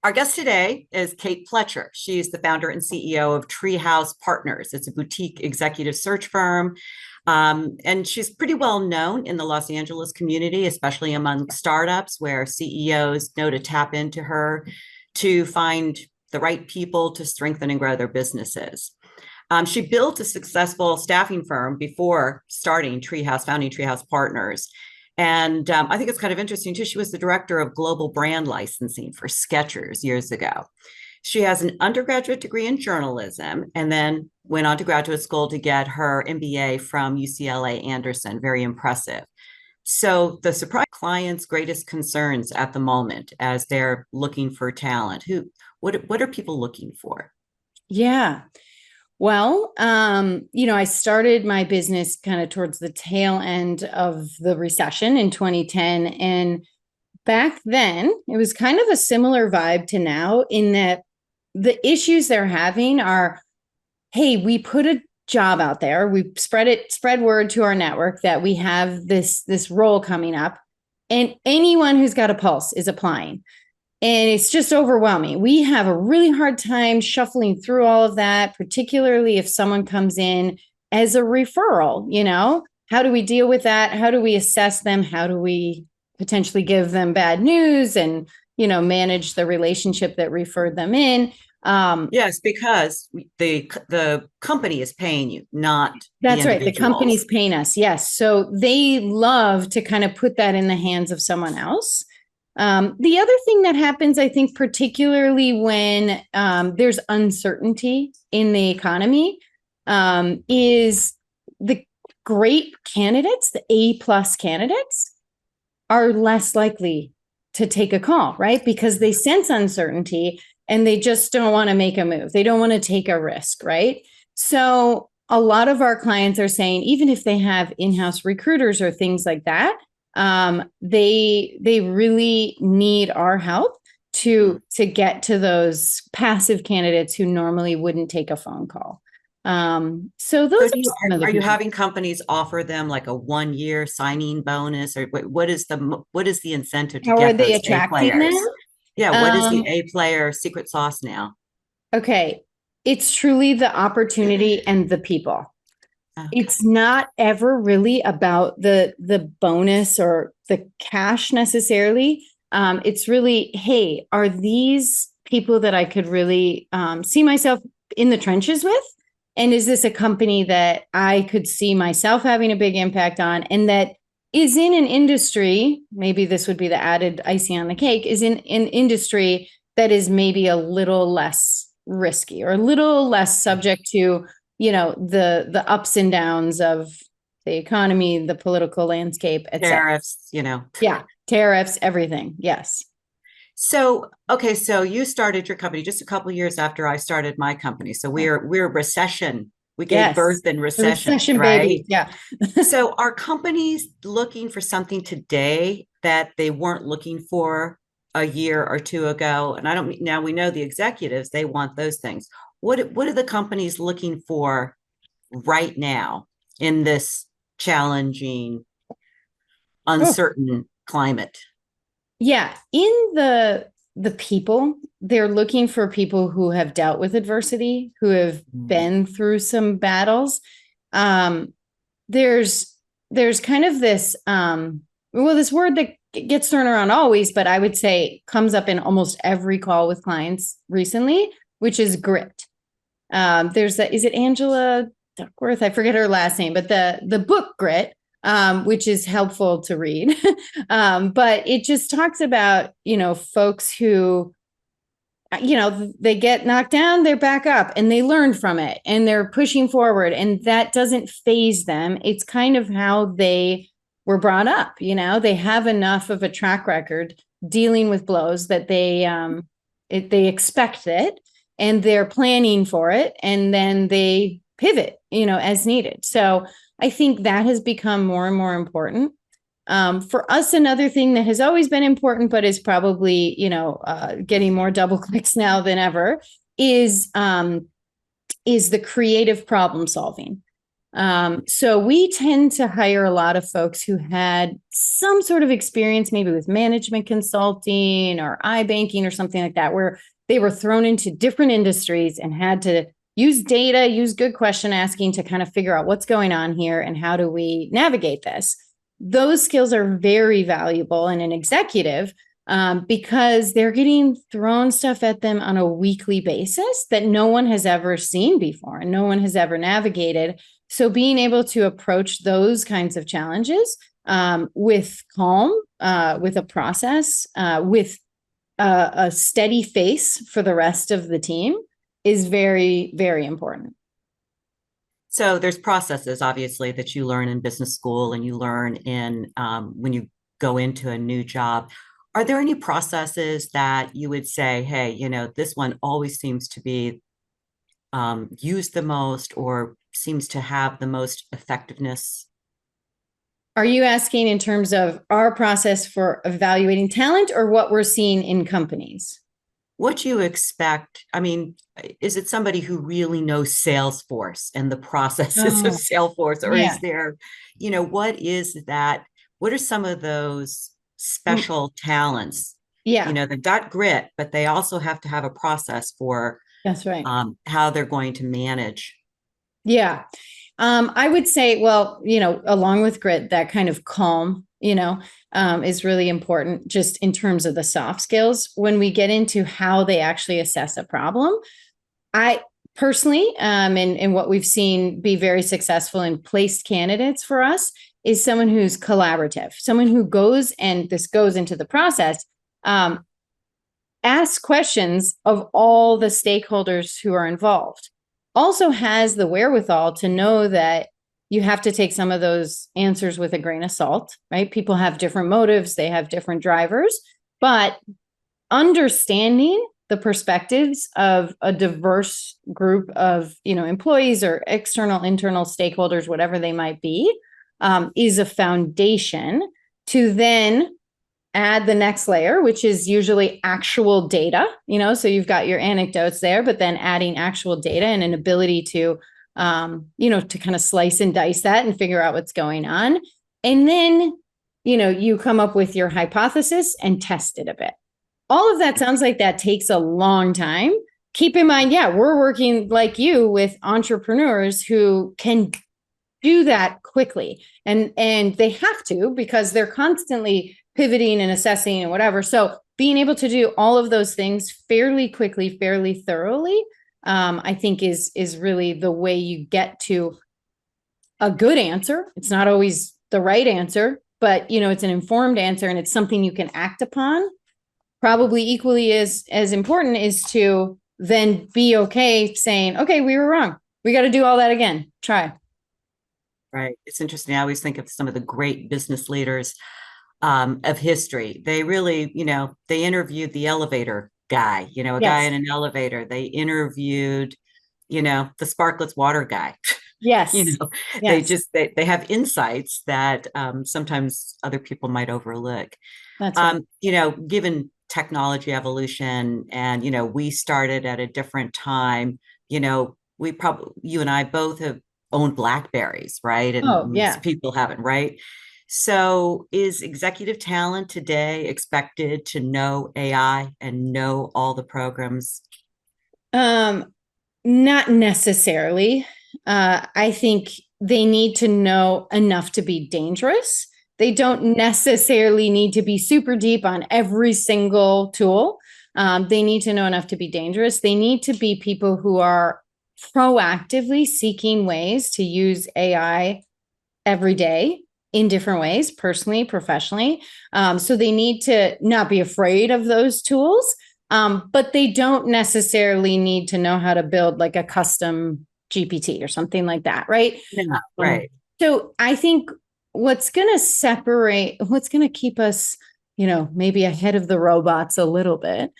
Our guest today is Kate Pletcher. She's the founder and CEO of Treehouse Partners. It's a boutique executive search firm. And she's pretty well known in the Los Angeles community, especially among startups where CEOs know to tap into her to find the right people to strengthen and grow their businesses. She built a successful staffing firm before founding Treehouse Partners. And I think it's kind of interesting too. She was the director of global brand licensing for Skechers years ago. She has an undergraduate degree in journalism and then went on to graduate school to get her MBA from UCLA Anderson. Very impressive. So the surprise clients' greatest concerns at the moment as they're looking for talent. What are people looking for? Yeah. Well, I started my business kind of towards the tail end of the recession in 2010. And back then, it was kind of a similar vibe to now in that the issues they're having are, hey, we put a job out there, we spread word to our network that we have this role coming up, and anyone who's got a pulse is applying. And it's just overwhelming. We have a really hard time shuffling through all of that, particularly if someone comes in as a referral. How do we deal with that? How do we assess them? How do we potentially give them bad news and, manage the relationship that referred them in? Yes, because the company is paying you, not the That's right. The individuals. company's paying us. Yes. So they love to kind of put that in the hands of someone else. The other thing that happens, I think, particularly when there's uncertainty in the economy, is the great candidates, the A+ candidates, are less likely to take a call, right? Because they sense uncertainty and they just don't want to make a move. They don't want to take a risk, right? So a lot of our clients are saying, even if they have in-house recruiters or things like that, they really need our help to get to those passive candidates who normally wouldn't take a phone call. So So those do you, are some of the are you things. having companies offer them like a 1 year signing bonus, or what is the incentive to How are get they those A attracting players? them? Yeah, what is the Um, A player secret sauce now? okay, it's truly the opportunity and the people. Okay. It's not ever really about the bonus or the cash necessarily. It's really, hey, are these people that I could really see myself in the trenches with? And is this a company that I could see myself having a big impact on, and that is in an industry, maybe this would be the added icing on the cake, is in an industry that is maybe a little less risky or a little less subject to the ups and downs of the economy, the political landscape, etc. Tariffs. Yeah, tariffs, everything. Yes. So, okay, so you started your company just a couple of years after I started my company. So Yeah. we're recession. We gave Yes. birth in The recessions, recession right? babies. Yeah. So are companies looking for something today that they weren't looking for a year or two ago? And I don't now we know the executives, they want those things. What are the companies looking for right now in this challenging, Oh, uncertain climate? yeah. In the people, they're looking for people who have dealt with adversity, who have Mm. been through some battles. Um, there's there's kind of this this word that gets thrown around always, but I would say comes up in almost every call with clients recently, which is grit. There's that, is it Angela Duckworth? I forget her last name, but the book Grit, which is helpful to read. But it just talks about, folks who, they get knocked down, they're back up and they learn from it and they're pushing forward, and that doesn't phase them. It's kind of how they were brought up. They have enough of a track record dealing with blows that they expect it and they're planning for it, and then they pivot, as needed. So I think that has become more and more important. For us, another thing that has always been important, but is probably, getting more double clicks now than ever, is the creative problem solving. So we tend to hire a lot of folks who had some sort of experience, maybe with management consulting or iBanking or something like that, where they were thrown into different industries and had to use data, use good question asking to kind of figure out what's going on here and how do we navigate this. Those skills are very valuable in an executive because they're getting thrown stuff at them on a weekly basis that no one has ever seen before and no one has ever navigated. So being able to approach those kinds of challenges with calm, with a process, with a steady face for the rest of the team is very, very important. So there's processes, obviously, that you learn in business school and you learn in when you go into a new job. Are there any processes that you would say, hey, this one always seems to be used the most or seems to have the most effectiveness? Are you asking in terms of our process for evaluating talent or what we're seeing in companies? What you expect? I mean, is it somebody who really knows Salesforce and the processes of Oh, Salesforce, or yeah. is there, what is that? What are some of those special talents? Yeah, They've got grit, but they also have to have a process for that's right. how they're going to manage. Yeah. I would say, well, along with grit, that kind of calm, is really important just in terms of the soft skills. When we get into how they actually assess a problem, I personally, and what we've seen be very successful in placed candidates for us is someone who's collaborative, someone who goes, and this goes into the process, asks questions of all the stakeholders who are involved, also has the wherewithal to know that you have to take some of those answers with a grain of salt, right? People have different motives, they have different drivers, but understanding the perspectives of a diverse group of employees or external internal stakeholders, whatever they might be, is a foundation to then add the next layer, which is usually actual data, so you've got your anecdotes there, but then adding actual data and an ability to to kind of slice and dice that and figure out what's going on. And then you come up with your hypothesis and test it a bit. All of that sounds like that takes a long time. Keep in mind, yeah, we're working like you with entrepreneurs who can do that quickly, and they have to because they're constantly pivoting and assessing and whatever. So being able to do all of those things fairly quickly, fairly thoroughly, I think is really the way you get to a good answer. It's not always the right answer, but it's an informed answer and it's something you can act upon. Probably equally as important is to then be okay saying, okay, we were wrong. We got to do all that again. Try. Right. It's interesting. I always think of some of the great business leaders of history. They really, they interviewed the elevator guy, a guy Yes. in an elevator. They interviewed, the sparklets water guy. Yes. They Yes. just they have insights that sometimes other people might overlook. That's right. Given technology evolution and we started at a different time, we probably you and I both have owned Blackberries, right? And Oh, most yeah. people haven't, right? So is executive talent today expected to know AI and know all the programs? Um, Not necessarily. I think they need to know enough to be dangerous. They don't necessarily need to be super deep on every single tool. They need to know enough to be dangerous. They need to be people who are proactively seeking ways to use AI every day in different ways, personally, professionally. So they need to not be afraid of those tools, but they don't necessarily need to know how to build like a custom GPT or something like that, right? Yeah, right. So I think what's going to separate, what's going to keep us, maybe ahead of the robots a little bit,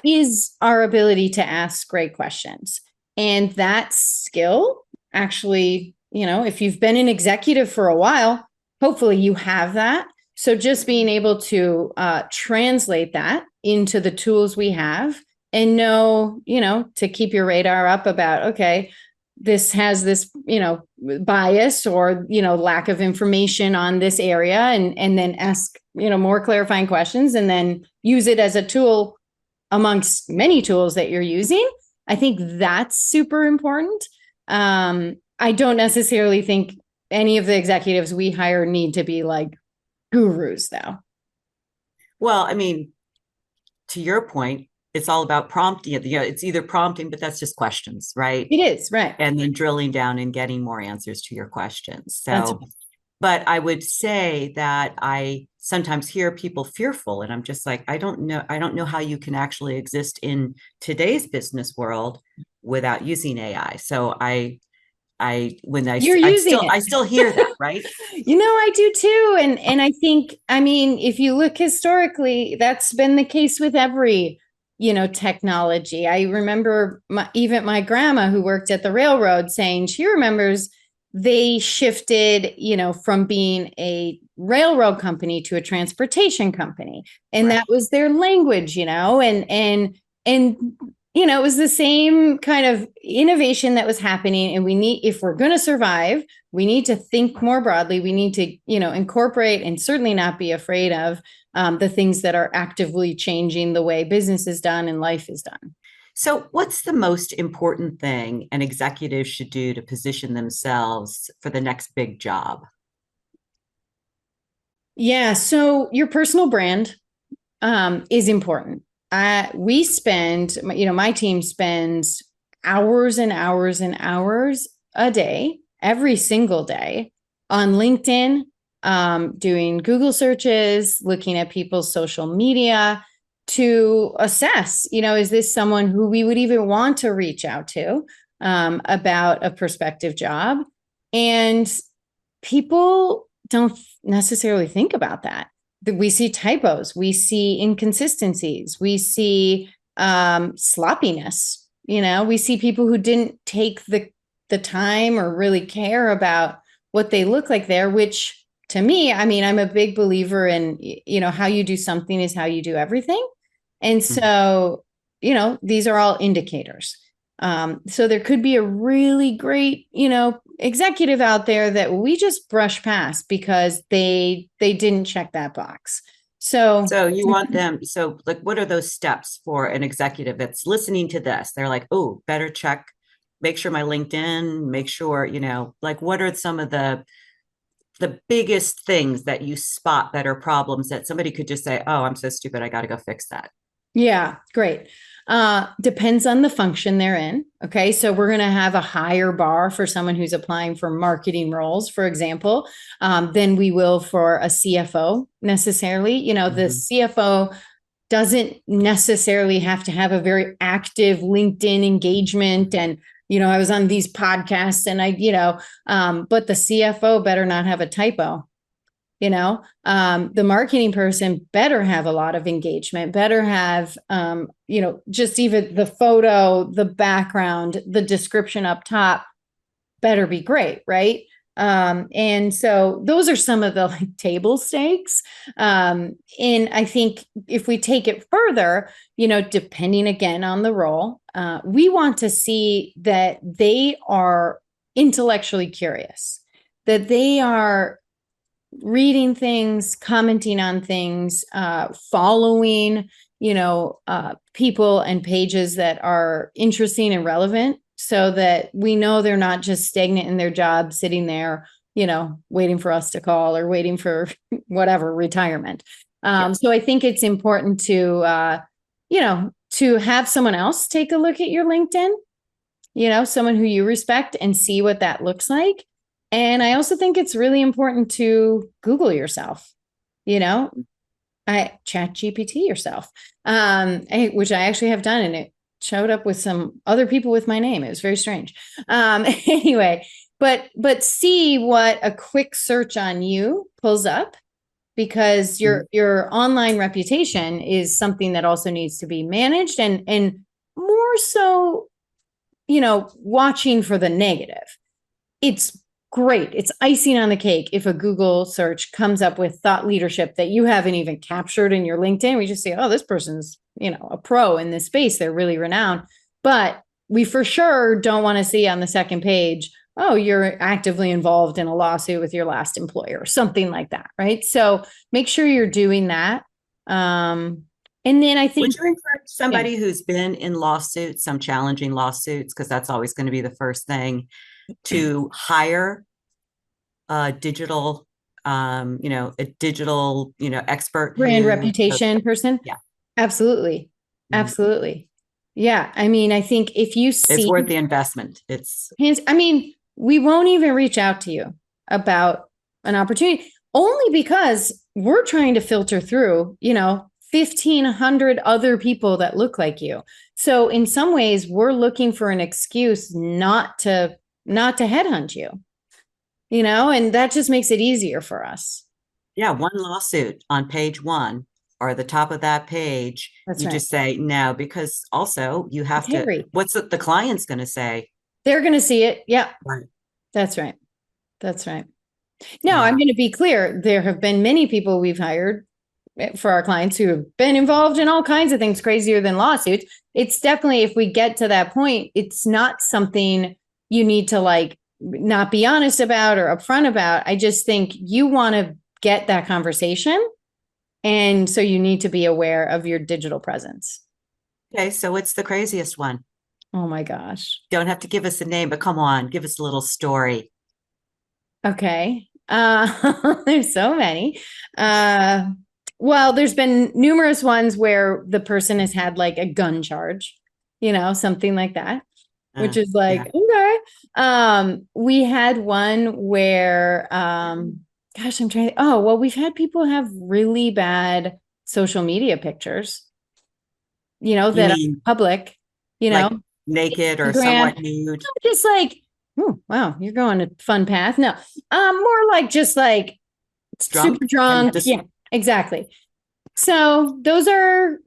is our ability to ask great questions. And that skill actually, if you've been an executive for a while, hopefully you have that. So just being able to translate that into the tools we have and know, to keep your radar up about, okay, this has this, bias or, lack of information on this area, and then ask, more clarifying questions, and then use it as a tool amongst many tools that you're using. I think that's super important. I don't necessarily think any of the executives we hire need to be like gurus, though. Well, I mean, to your point, it's all about prompting. It's either prompting, but that's just questions, right? It is, right. And then drilling down and getting more answers to your questions. That's So, but I would say that I sometimes hear people fearful, and I'm just like, I don't know how you can actually exist in today's business world without using AI. So You're using it. I still hear that, right? I do too. And I think, if you look historically, that's been the case with every, technology. I remember even my grandma, who worked at the railroad, saying she remembers they shifted, from being a railroad company to a transportation company. And Right. that was their language, and it was the same kind of innovation that was happening. And if we're going to survive, we need to think more broadly. We need to, incorporate, and certainly not be afraid of the things that are actively changing the way business is done and life is done. So, what's the most important thing an executive should do to position themselves for the next big job? Yeah. So your personal brand is important. My team spends hours and hours and hours a day, every single day, on LinkedIn, doing Google searches, looking at people's social media to assess, is this someone who we would even want to reach out to about a prospective job? And people don't necessarily think about that. We see typos, we see inconsistencies, we see sloppiness. We see people who didn't take the time or really care about what they look like there, which to me, I'm a big believer in, how you do something is how you do everything. And so, these are all indicators. So there could be a really great, executive out there that we just brush past because they didn't check that box. So you want them. So, like, what are those steps for an executive that's listening to this? They're like, oh, better check, make sure my LinkedIn, make sure, like, what are some of the biggest things that you spot that are problems that somebody could just say, oh, I'm so stupid, I got to go fix that? Yeah, great. Depends on the function they're in. Okay. So we're going to have a higher bar for someone who's applying for marketing roles, for example, than we will for a CFO necessarily. The CFO doesn't necessarily have to have a very active LinkedIn engagement. And, I was on these podcasts and but the CFO better not have a typo. The marketing person better have a lot of engagement, better have, just even the photo, the background, the description up top better be great. Right. And so those are some of the table stakes. And I think if we take it further, depending again on the role, we want to see that they are intellectually curious, that they are reading things, commenting on things, following, people and pages that are interesting and relevant, so that we know they're not just stagnant in their job, sitting there, waiting for us to call or waiting for whatever retirement. So I think it's important to, to have someone else take a look at your LinkedIn, someone who you respect, and see what that looks like. And I also think it's really important to Google yourself, chat GPT yourself, which I actually have done. And it showed up with some other people with my name. It was very strange. Anyway, but see what a quick search on you pulls up, because your online reputation is something that also needs to be managed, and more so, watching for the negative. It's great. It's icing on the cake if a Google search comes up with thought leadership that you haven't even captured in your LinkedIn. We just say, oh, this person's, a pro in this space. They're really renowned. But we for sure don't want to see on the second page, oh, you're actively involved in a lawsuit with your last employer or something like that, right? So make sure you're doing that. And then I think, would you encourage somebody who's been in lawsuits, some challenging lawsuits, because that's always going to be the first thing, to hire a digital, expert brand who, reputation person? yeah, Absolutely. Absolutely. Yeah. I mean, I think if you it's see worth the investment. It's I mean, we won't even reach out to you about an opportunity only because we're trying to filter through, 1,500 other people that look like you. So in some ways, we're looking for an excuse not to headhunt you, and that just makes it easier for us. yeah, one lawsuit on page one or the top of that page, That's you right. just say no, because also you have to, Integrity. what's the client's going to say? They're going to see it. Yeah, Right. that's right. That's right. Now, I'm Yeah. going to be clear. There have been many people we've hired for our clients who have been involved in all kinds of things crazier than lawsuits. It's definitely, if we get to that point, it's not something you need to like not be honest about or upfront about. I just think you want to get that conversation. And so you need to be aware of your digital presence. Okay. So what's the craziest one? Oh my gosh. Don't have to give us a name, but come on, give us a little story. Okay. There's so many. Well, there's been numerous ones where the person has had like a gun charge, something like that, which is Yeah. like, okay. We had one where, gosh, well, we've had people have really bad social media pictures, You that are mean public, like naked or Instagram, somewhat nude? just like, oh, wow, you're going a fun path. No, more like just like super Drunk and drunk. just, Yeah, exactly. So those are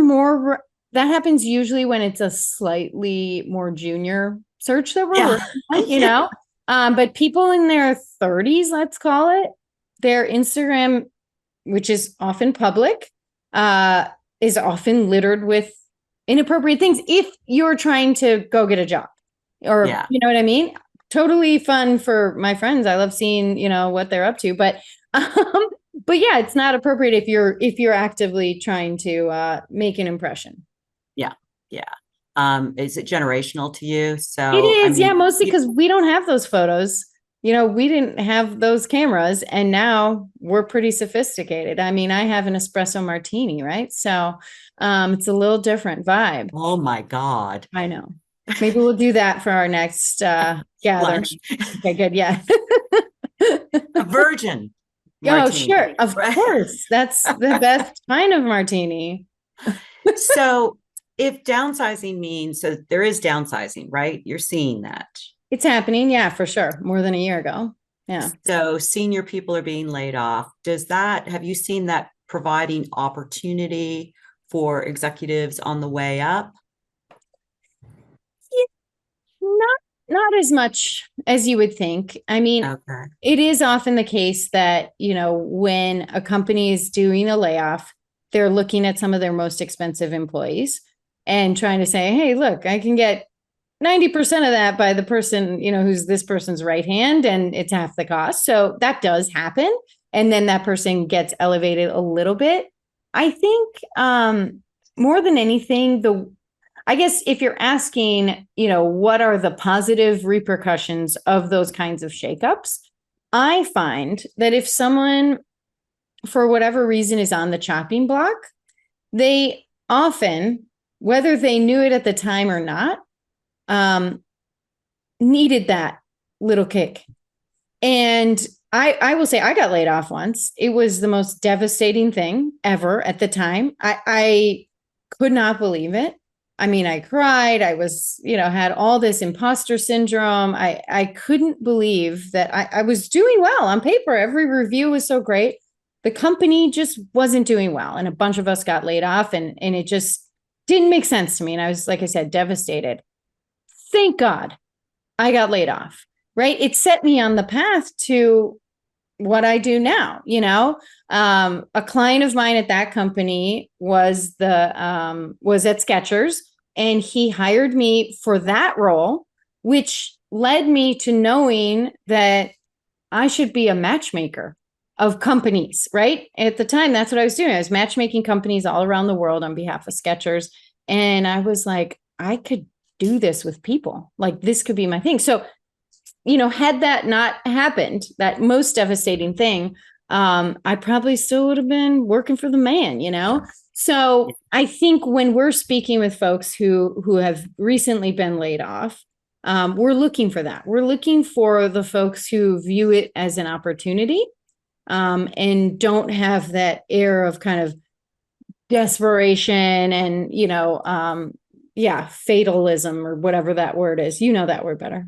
more that happens usually when it's a slightly more junior search that we're yeah. working on. But people in their 30s, let's call it, their Instagram, which is often public, is often littered with inappropriate things if you're trying to go get a job or, Yeah. you know what I mean? Totally fun for my friends. I love seeing, what they're up to, um, but yeah, it's not appropriate if you're actively trying to make an impression. Yeah. Yeah. Is it generational to you? It So, I is, yeah, mean, mostly because we don't have those photos. We didn't have those cameras, and now we're pretty sophisticated. I mean, I have an espresso martini, right? So, it's a little different vibe. oh my God. I know. Maybe we'll do that for our next gathering. Lunch, Okay, good. Yeah. a virgin Oh, sure. martini, Of right? course. That's the best kind of martini. So, if downsizing means, so there is downsizing, right? You're seeing that. It's happening. Yeah, for sure. More than a year ago. Yeah. So, senior people are being laid off. Have you seen that providing opportunity for executives on the way up? Not as much as you would think. I mean, Okay. it is often the case that, when a company is doing a layoff, they're looking at some of their most expensive employees and trying to say, hey, look, I can get 90% of that by the person, who's this person's right hand, and it's half the cost. So that does happen. And then that person gets elevated a little bit. I think more than anything, I guess if you're asking, what are the positive repercussions of those kinds of shakeups, I find that if someone, for whatever reason, is on the chopping block, they often, whether they knew it at the time or not, needed that little kick. And I will say I got laid off once. It was the most devastating thing ever at the time. I could not believe it. I mean, I cried. I was, had all this imposter syndrome. I couldn't believe that I was doing well on paper. Every review was so great. The company just wasn't doing well. And a bunch of us got laid off, and it just didn't make sense to me. And I was, like I said, devastated. Thank God I got laid off, right? It set me on the path to what I do now. A client of mine at that company was at Skechers, And he hired me for that role, which led me to knowing that I should be a matchmaker of companies, right? At the time, that's what I was doing. I was matchmaking companies all around the world on behalf of Skechers. And I was like, I could do this with people. Like, this could be my thing. So, had that not happened, that most devastating thing, I probably still would have been working for the man. So I think when we're speaking with folks who have recently been laid off, we're looking for that. We're looking for the folks who view it as an opportunity, and don't have that air of kind of desperation and, fatalism or whatever that word is. You know that word better.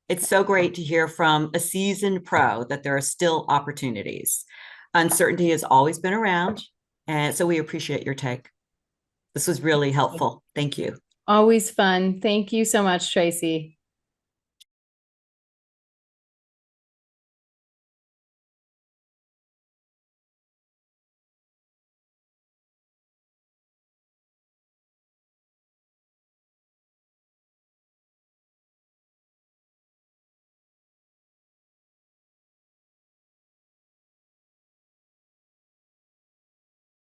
It's so great to hear from a seasoned pro that there are still opportunities. Uncertainty has always been around, and so we appreciate your take. This was really helpful. Thank you. Always fun. Thank you so much, Tracy.